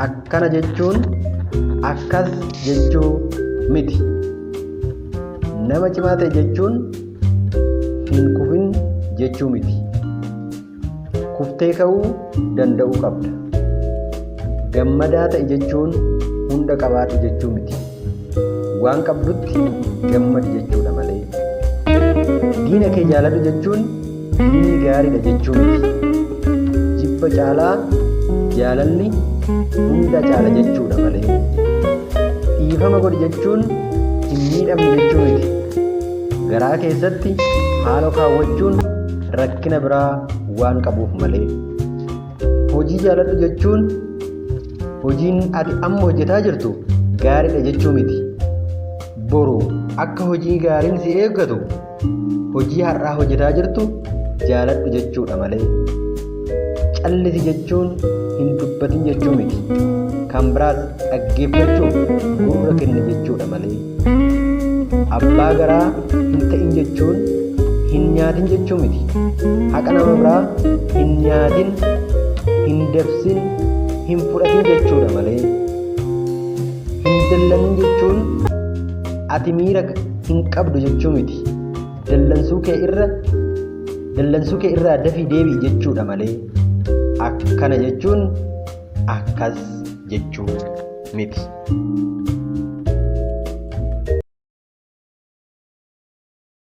akkana jechuun akkas jechuu miti. Nama cimaa ta'e jechuun hin kufin jechuu miti. Kuftee ka'uu danda'uu qabda. Gammadaa ta'e jechuun hunda qabaatu jechuu miti. Waan qabdutti gammadi jechuudha malee. Diina kee jaaladhu jechuun diinni gaariidha jechuu miti. Jibba caalaa jaalalli hunda caala jechuudha malee. Dhiifama godhi jechuun hin miidhamne jechuu miti. Garaa keessatti haala kaawwachuun rakkina biraa waan qabuuf malee. Hojii jaaladhu jechuun hojiin ati amma hojjetaa jirtu gaariidha jechuu miti. Boru akka hojii gaariin si eeggatu hojii har'aa hojjetaa jirtu jaaladhu jechuudha malee. Callisi jechuun hin dubbatin jechuu miti. Kan biraas dhaggeeffachuuf gurra kenni jechuudha malee. Abbaa garaa hin ta'in jechuun hin nyaatin jechuu miti. Haqa nama biraa hin nyaatin, hin dabsin, hin fudhatin jechuudha malee. Hin dallanin jechuun ati miira hin qabdu jechuu miti. Dallansuu kee irraa dafii deebi'i jechuudha malee. Akkana jechuun akkas jechuu miti.